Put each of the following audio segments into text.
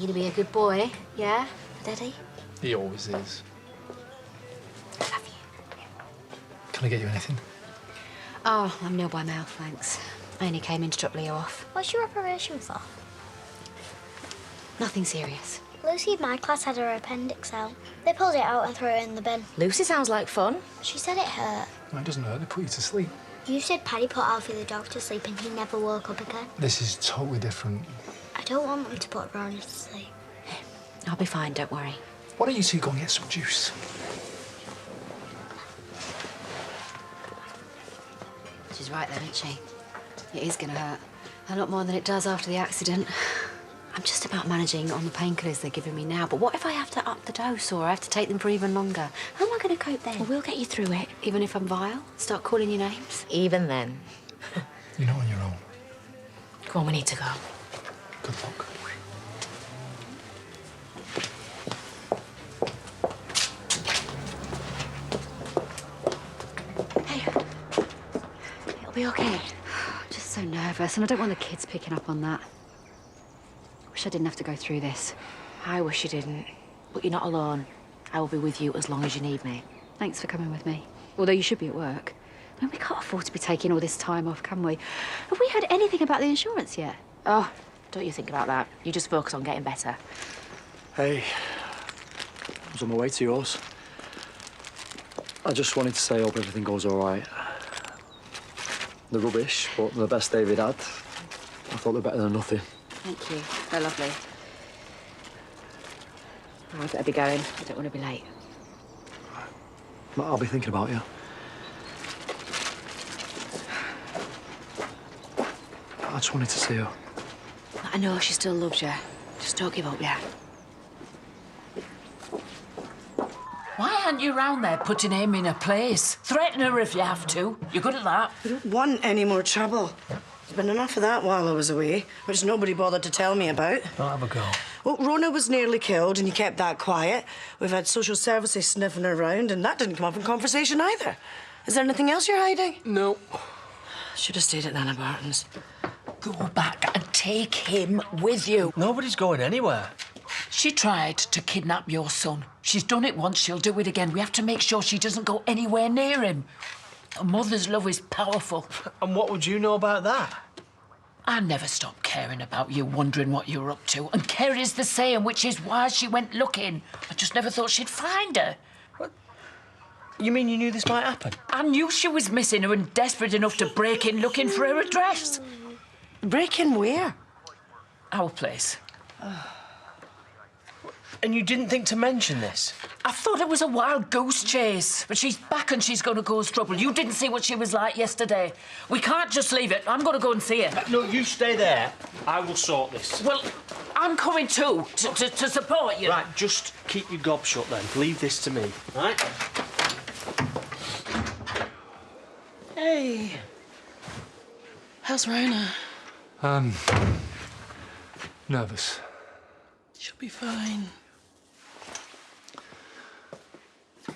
You gonna be a good boy, yeah, Daddy? He always is. I love you. Can I get you anything? Oh, I'm nil by mouth, thanks. I only came in to drop Leo off. What's your operation for? Nothing serious. Lucy in my class had her appendix out. They pulled it out and threw it in the bin. Lucy sounds like fun. She said it hurt. No, it doesn't hurt. They put you to sleep. You said Paddy put Alfie the dog to sleep and he never woke up again. This is totally different. I don't want them to put Ronnie to sleep. I'll be fine, don't worry. Why don't you two go and get some juice? She's right then, isn't she? It is gonna hurt. A lot more than it does after the accident. I'm just about managing on the painkillers they're giving me now, but what if I have to up the dose or I have to take them for even longer? How am I going to cope then? Well, we'll get you through it. Even if I'm vile? Start calling you names? Even then. You're not on your own. Come on, we need to go. Good luck. Hey, it'll be okay. I'm just so nervous, and I don't want the kids picking up on that. Wish I didn't have to go through this. I wish you didn't. But you're not alone. I will be with you as long as you need me. Thanks for coming with me. Although you should be at work. I mean, we can't afford to be taking all this time off, can we? Have we heard anything about the insurance yet? Oh, don't you think about that. You just focus on getting better. Hey, I was on my way to yours. I just wanted to say I hope everything goes all right. They're rubbish, but they're the best David had. I thought they're better than nothing. Thank you. They're lovely. I better be going. I don't want to be late. I'll be thinking about you. I just wanted to see her. I know she still loves you. Just don't give up, yeah? Why aren't you round there putting him in a place? Threaten her if you have to. You're good at that. I don't want any more trouble. There's been enough of that while I was away, which nobody bothered to tell me about. Don't have a go. Well, Rona was nearly killed and you kept that quiet. We've had social services sniffing her around and that didn't come up in conversation either. Is there anything else you're hiding? No. Should have stayed at Nana Barton's. Go back and take him with you. Nobody's going anywhere. She tried to kidnap your son. She's done it once, she'll do it again. We have to make sure she doesn't go anywhere near him. A mother's love is powerful. And what would you know about that? I never stopped caring about you, wondering what you were up to. And Kerry's the same, which is why she went looking. I just never thought she'd find her. What? You mean you knew this might happen? I knew she was missing her and desperate enough to break in looking for her address. Break in where? Our place. And you didn't think to mention this? I thought it was a wild goose chase, but she's back and she's going to cause trouble. You didn't see what she was like yesterday. We can't just leave it. I'm going to go and see her. No, you stay there. I will sort this. Well, I'm coming too, to support you. Right, just keep your gob shut then. Leave this to me, right? Hey. How's Rona? Nervous. She'll be fine.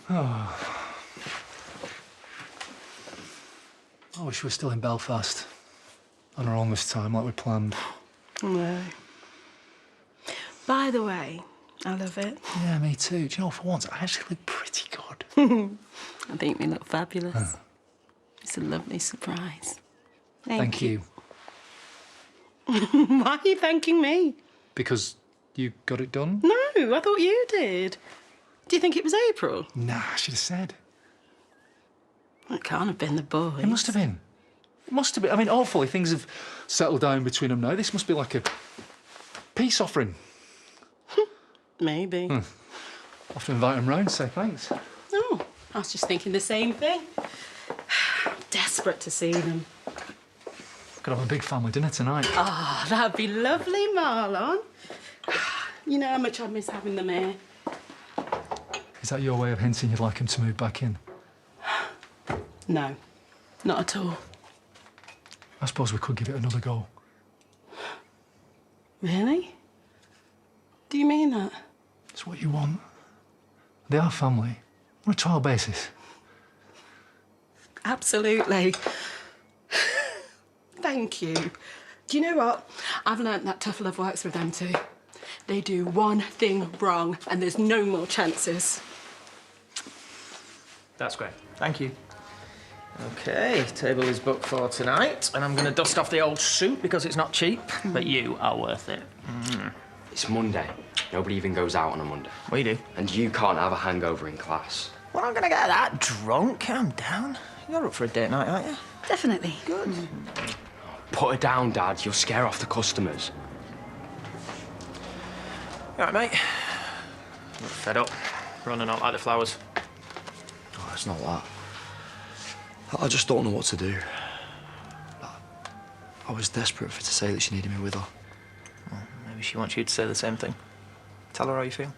Oh. I wish we were still in Belfast. On our own this time, like we planned. No. By the way, I love it. Yeah, me too. Do you know, for once, I actually look pretty good. I think we look fabulous. It's a lovely surprise. Thank you. Why are you thanking me? Because you got it done? No, I thought you did. Do you think it was April? Nah, I should have said. It can't have been the boys. It must have been. It must have been. I mean, hopefully things have settled down between them now. This must be like a peace offering. Maybe. I'll have to invite them round, say thanks. Oh, I was just thinking the same thing. Desperate to see them. Could have a big family dinner tonight. Oh, that'd be lovely, Marlon. You know how much I miss having them here. Is that your way of hinting you'd like him to move back in? No, not at all. I suppose we could give it another go. Really? Do you mean that? It's what you want. They are family. On a trial basis. Absolutely. Thank you. Do you know what? I've learnt that tough love works with them too. They do one thing wrong and there's no more chances. That's great. Thank you. OK, table is booked for tonight, and I'm going to dust off the old suit because it's not cheap, but you are worth it. It's Monday. Nobody even goes out on a Monday. We do. And you can't have a hangover in class. Well, I'm going to get that drunk. Calm down. You're up for a date night, aren't you? Definitely. Good. Put her down, Dad. You'll scare off the customers. You all right, mate? I'm fed up. Running out like the flowers. Oh, it's not that. I just don't know what to do. I was desperate for her to say that she needed me with her. Well, maybe she wants you to say the same thing. Tell her how you feel.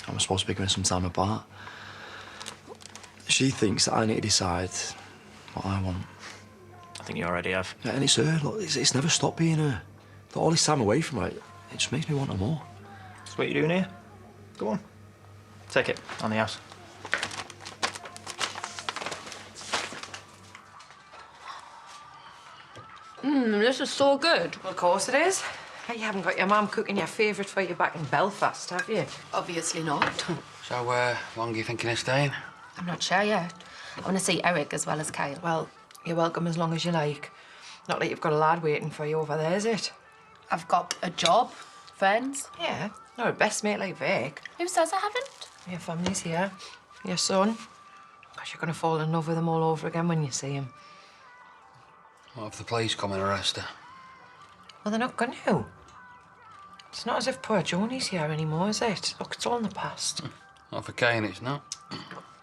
I'm supposed to be giving her some time apart. She thinks that I need to decide what I want. I think you already have. Yeah, and it's her. Look, it's never stopped being her. All this time away from her, it just makes me want her more. That's what you're doing here. Go on. Take it. On the house. This is so good. Well, of course it is. Hey, you haven't got your mum cooking your favourite for you back in Belfast, have you? Obviously not. So, long are you thinking of staying? I'm not sure yet. I want to see Eric as well as Kyle. Well, you're welcome as long as you like. Not like you've got a lad waiting for you over there, is it? I've got a job, friends. Yeah, not a best mate like Vic. Who says I haven't? Your family's here. Your son. Gosh, you're going to fall in love with him all over again when you see him. What if the police come and arrest her? Well, they're not going to. It's not as if poor Joni's here anymore, is it? Look, it's all in the past. Not for Kane, it's not.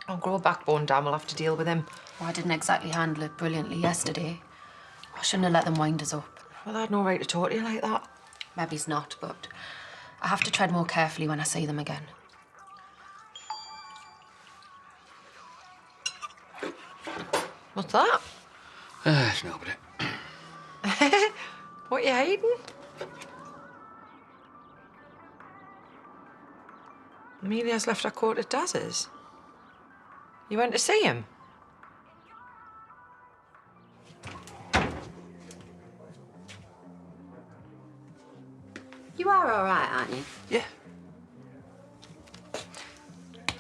I'll grow a backbone, Dan. We'll have to deal with him. Well, I didn't exactly handle it brilliantly yesterday. I shouldn't have let them wind us up. Well, I had no right to talk to you like that. Maybe it's not, but I have to tread more carefully when I see them again. What's that? It's nobody. What you hiding? Amelia's left her coat at Daz's. You went to see him? You are all right, aren't you? Yeah.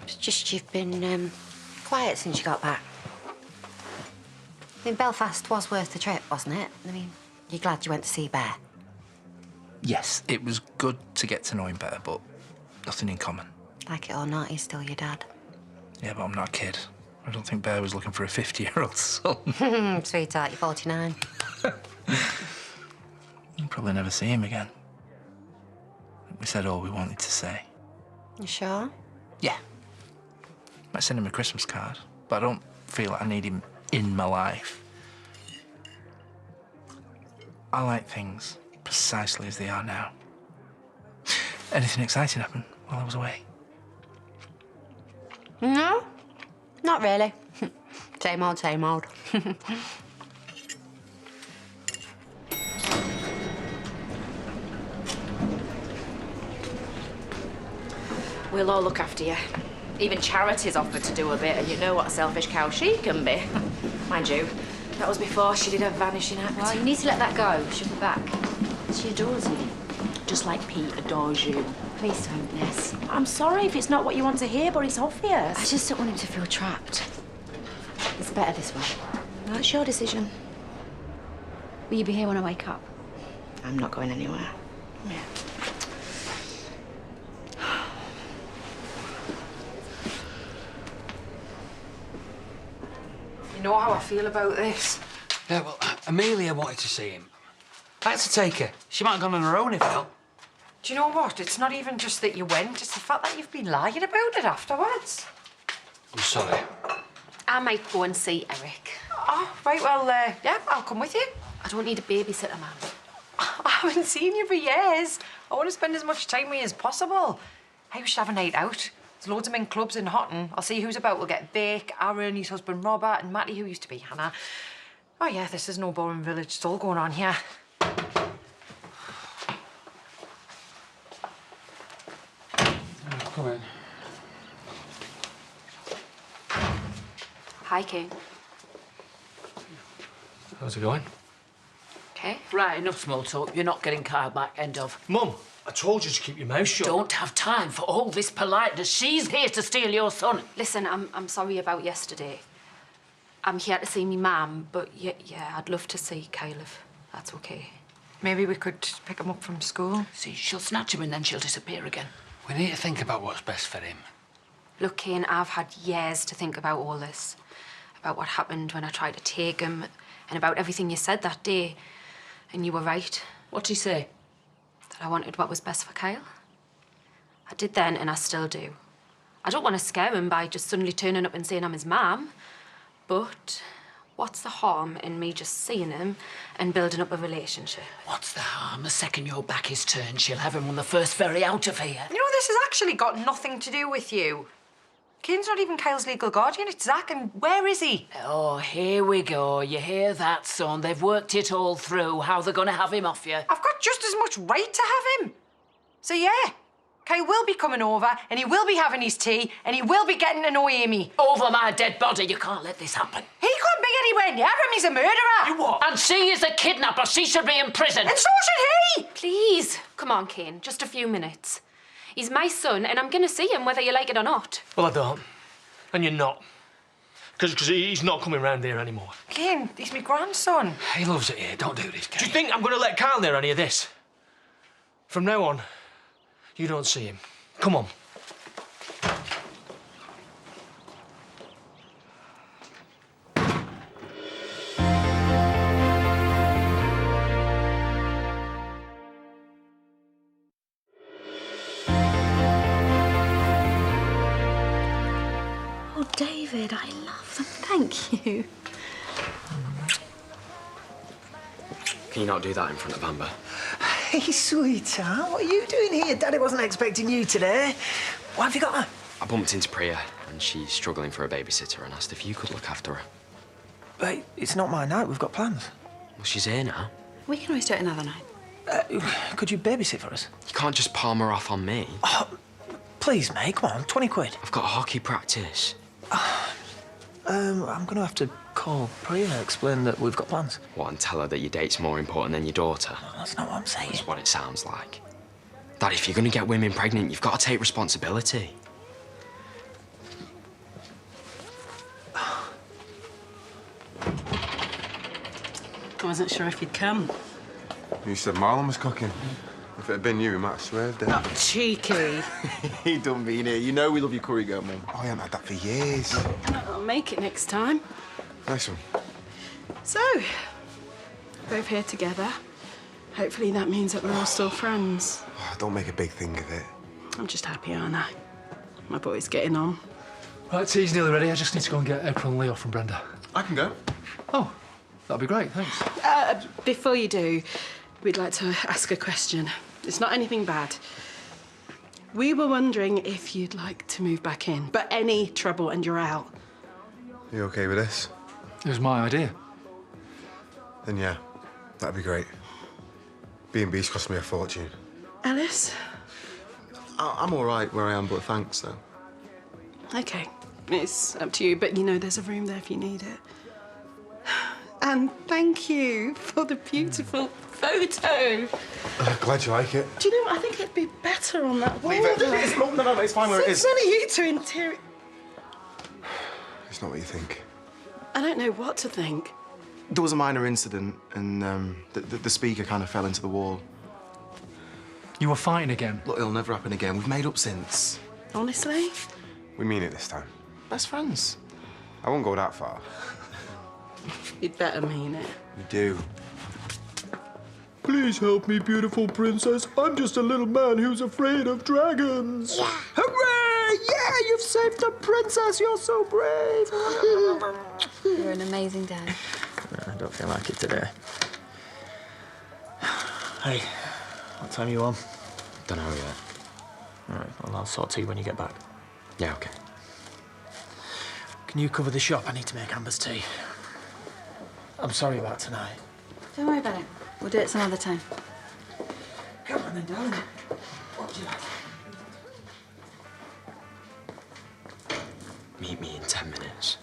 It's just you've been quiet since you got back. I mean, Belfast was worth the trip, wasn't it? I mean, you're glad you went to see Bear? Yes, it was good to get to know him better, but nothing in common. Like it or not, he's still your dad. Yeah, but I'm not a kid. I don't think Bear was looking for a 50-year-old son. Sweetheart, you're 49. You'll probably never see him again. We said all we wanted to say. You sure? Yeah. Might send him a Christmas card, but I don't feel like I need him in my life. I like things precisely as they are now. Anything exciting happen while I was away? No, not really. Same old, same old. We'll all look after you. Even charity's offered to do a bit, and you know what a selfish cow she can be. Mind you, that was before she did her vanishing act. Well, you need to let that go. She'll be back. She adores you. Just like Pete adores you. Please don't, Ness. I'm sorry if it's not what you want to hear, but it's obvious. I just don't want him to feel trapped. It's better this way. That's your decision. Will you be here when I wake up? I'm not going anywhere. Yeah. You know how I feel about this. Yeah, well, Amelia wanted to see him. I had to take her. She might have gone on her own if not. Do you know what? It's not even just that you went, it's the fact that you've been lying about it afterwards. I'm sorry. I might go and see Eric. Oh, right, well, yeah, I'll come with you. I don't need a babysitter, man. I haven't seen you for years. I want to spend as much time with you as possible. Hey, we should have a night out. There's loads of men clubs in Houghton. I'll see who's about. We'll get Vic, Aaron, his husband Robert, and Matty, who used to be Hannah. Oh, yeah, this is no boring village stall going on here. Come in. Hi, King. How's it going? Okay. Right, enough small talk. You're not getting car back, end of. Mum, I told you to keep your mouth shut. Don't have time for all this politeness. She's here to steal your son. Listen, I'm sorry about yesterday. I'm here to see me mum, but yeah, I'd love to see Kyle if that's okay. Maybe we could pick him up from school. See, she'll snatch him and then she'll disappear again. We need to think about what's best for him. Look, Kane, I've had years to think about all this. About what happened when I tried to take him, and about everything you said that day. And you were right. What'd he say? That I wanted what was best for Kyle. I did then, and I still do. I don't want to scare him by just suddenly turning up and saying I'm his mum. But what's the harm in me just seeing him and building up a relationship? What's the harm? The second your back is turned, she'll have him on the first ferry out of here. You know, this has actually got nothing to do with you. Kane's not even Kyle's legal guardian, it's Zach, and where is he? Oh, here we go. You hear that, son? They've worked it all through. How they're going to have him off you. I've got just as much right to have him. So, yeah, Kyle will be coming over, and he will be having his tea, and he will be getting to know Amy. Over my dead body. You can't let this happen. He couldn't be anywhere near him. He's a murderer. You what? And she is a kidnapper. She should be in prison. And so should he. Please, come on, Kane, just a few minutes. He's my son, and I'm going to see him whether you like it or not. Well, I don't. And you're not. Because he's not coming round here anymore. Kane, he's my grandson. He loves it here. Don't do this, Kane. Do you think I'm going to let Kyle hear any of this? From now on, you don't see him. Come on. Oh, David, I love them. Thank you. Can you not do that in front of Amber? Hey, sweetheart, what are you doing here? Daddy wasn't expecting you today. Why have you got her? I bumped into Priya, and she's struggling for a babysitter and asked if you could look after her. Hey, it's not my night. We've got plans. Well, she's here now. We can always do it another night. Could you babysit for us? You can't just palm her off on me. Oh, please, mate. Come on, 20 quid. I've got hockey practice. I'm going to have to call Priya, explain that we've got plans. What, and tell her that your date's more important than your daughter? No, that's not what I'm saying. That's what it sounds like. Dad, if you're going to get women pregnant, you've got to take responsibility. I wasn't sure if you'd come. You said Marlon was cooking. If it had been you, we might have swerved it. Oh, cheeky. He done being here. You know we love your curry girl, Mum. Oh, I haven't had that for years. I'll make it next time. Nice one. So, both here together. Hopefully that means that we're all still friends. Oh, don't make a big thing of it. I'm just happy, aren't I? My boy's getting on. Right, tea's nearly ready. I just need to go and get April and Leo from Brenda. I can go. Oh, that'd be great, thanks. Before you do, we'd like to ask a question. It's not anything bad. We were wondering if you'd like to move back in, but any trouble and you're out. You okay with this? It was my idea. Then yeah, that'd be great. B&B's cost me a fortune. Alice? I'm all right where I am, but thanks, though. Okay, it's up to you, but you know there's a room there if you need it. And thank you for the beautiful photo. Glad you like it. Do you know what? I think it'd be better on that wall. Leave it. No, it's fine where it is. It's only you two interior. It's not what you think. I don't know what to think. There was a minor incident, and the speaker kind of fell into the wall. You were fighting again? Look, it'll never happen again. We've made up since. Honestly? We mean it this time. Best friends. I won't go that far. You'd better mean it. We do. Please help me, beautiful princess. I'm just a little man who's afraid of dragons. Yeah. Hooray! Yeah, you've saved the princess. You're so brave. You're an amazing dad. I don't feel like it today. Hey, what time are you on? Don't know yet. All right, well, I'll sort to you when you get back. Yeah, okay. Can you cover the shop? I need to make Amber's tea. I'm sorry about tonight. Don't worry about it. We'll do it some other time. Come on then, darling. What do you like? Meet me in 10 minutes.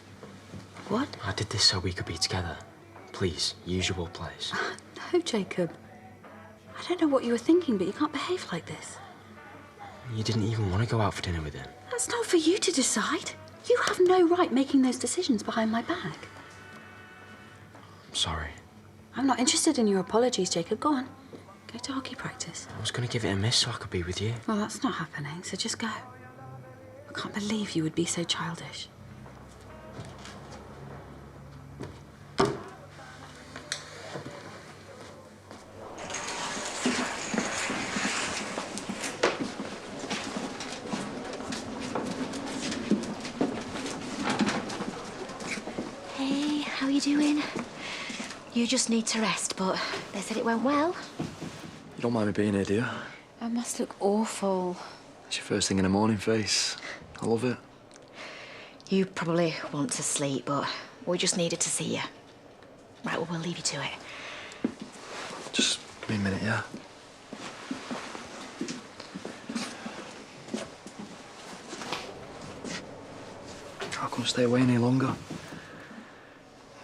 What? I did this so we could be together. Please, usual place. No, Jacob. I I don't know what you were thinking, but you can't behave like this. You didn't even want to go out for dinner with him. That's not for you to decide. You have no right making those decisions behind my back. I'm sorry. I'm not interested in your apologies, Jacob. Go on. Go to hockey practice. I was going to give it a miss so I could be with you. Well, that's not happening, so just go. I can't believe you would be so childish. Hey, how are you doing? You just need to rest, but they said it went well. You don't mind me being here, do you? I must look awful. It's your first thing in the morning face. I love it. You probably want to sleep, but we just needed to see you. Right, well, we'll leave you to it. Just give me a minute, yeah? I couldn't stay away any longer.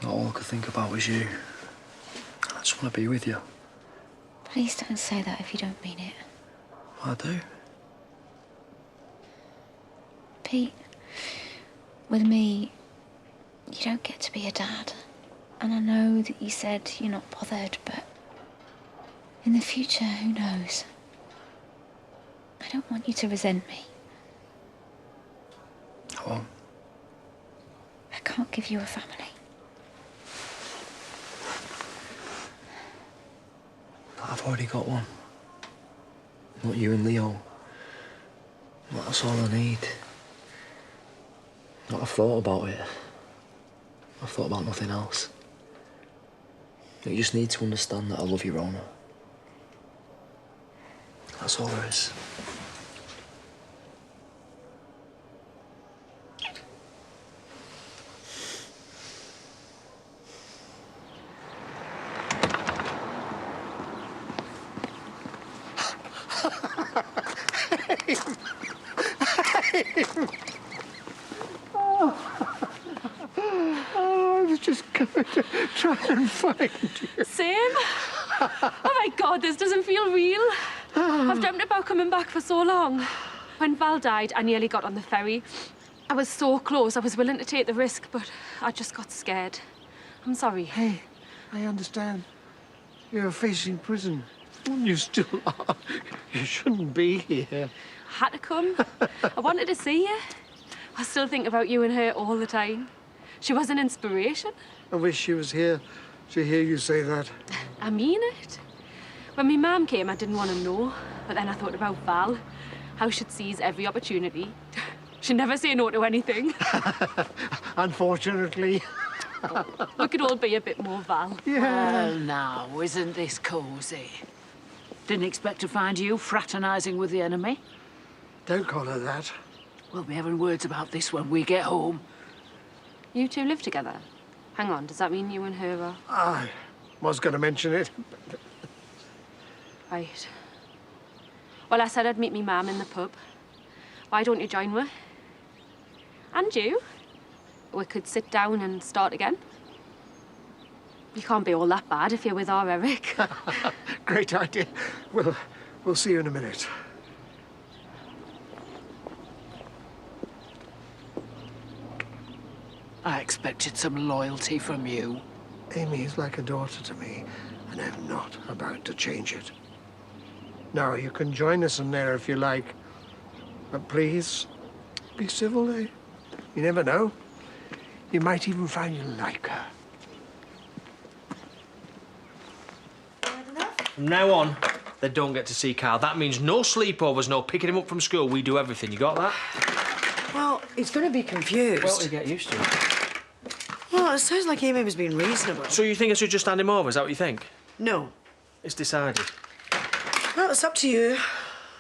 Not all I could think about was you. I just want to be with you. Please don't say that if you don't mean it. I do. Pete, with me, you don't get to be a dad. And I know that you said you're not bothered, but in the future, who knows? I don't want you to resent me. I won't. I can't give you a family. I've already got one. Not you and Leo. That's all I need. I've thought about it. I've thought about nothing else. You just need to understand that I love you, Rona. That's all there is. I was just going to try and find you. Same. Oh my God, this doesn't feel real. I've dreamt about coming back for so long. When Val died, I nearly got on the ferry. I was so close, I was willing to take the risk, but I just got scared. I'm sorry. Hey, I understand. You're facing prison. You still are. You shouldn't be here. I had to come. I wanted to see you. I still think about you and her all the time. She was an inspiration. I wish she was here to hear you say that. I mean it. When my mum came, I didn't want to know. But then I thought about Val, how she'd seize every opportunity. She'd never say no to anything. Unfortunately. We could all be a bit more Val. Well, now, isn't this cosy? Didn't expect to find you fraternising with the enemy. Don't call her that. We'll be having words about this when we get home. You two live together? Hang on, does that mean you and her are... I was going to mention it. Right. Well, I said I'd meet me mum in the pub. Why don't you join me? And you? We could sit down and start again. You can't be all that bad if you're with our Eric. Great idea. We'll see you in a minute. I expected some loyalty from you. Amy is like a daughter to me, and I'm not about to change it. Now, you can join us in there if you like, but please, be civil, eh? You never know. You might even find you like her. From now on, they don't get to see Carl. That means no sleepovers, no picking him up from school. We do everything. You got that? Well, he's going to be confused. Well, you get used to it. Well, it sounds like Amy was being reasonable. So you think I should just hand him over? Is that what you think? No. It's decided. Well, it's up to you.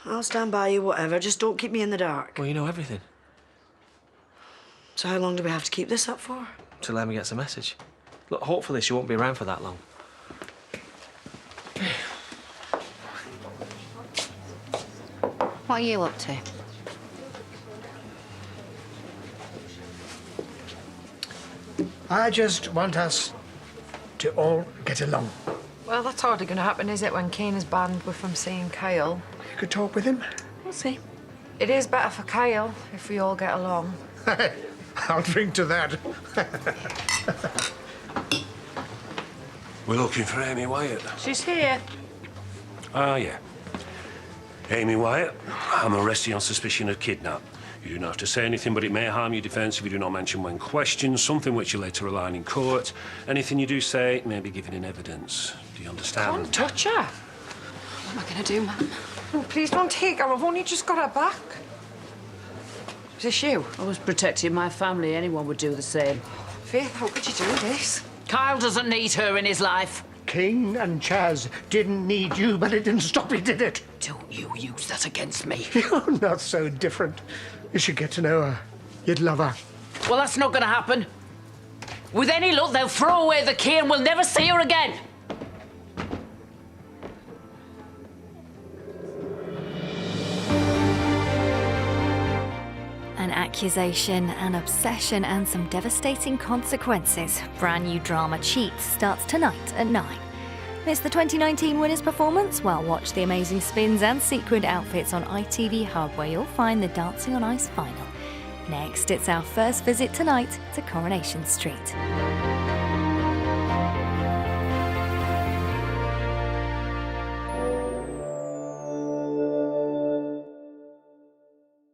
I'll stand by you, whatever. Just don't keep me in the dark. Well, you know everything. So how long do we have to keep this up for? Till Emma gets a message. Look, hopefully she won't be around for that long. What are you up to? I just want us to all get along. Well, that's hardly going to happen, is it, when Kane is banned we're from seeing Kyle? You could talk with him. We'll see. It is better for Kyle if we all get along. I'll drink to that. We're looking for Amy Wyatt. She's here. Ah, yeah. Amy Wyatt, I'm arresting you on suspicion of kidnap. You don't have to say anything, but it may harm your defence if you do not mention when questioned, something which you later rely on in court. Anything you do say may be given in evidence. Do you understand? Can't touch her. What am I going to do, Mum? Oh, please don't take her. I've only just got her back. Is this you? I was protecting my family. Anyone would do the same. Faith, how could you do this? Kyle doesn't need her in his life. King and Chaz didn't need you, but it didn't stop it, did it? Don't you use that against me. You're not so different. You should get to know her. You'd love her. Well, that's not going to happen. With any luck, they'll throw away the key and we'll never see her again. An accusation, an obsession, and some devastating consequences. Brand new drama Cheats starts tonight at 9. Miss the 2019 winners' performance? Well, watch the amazing spins and sequined outfits on ITV Hub, where you'll find the Dancing on Ice final. Next, it's our first visit tonight to Coronation Street.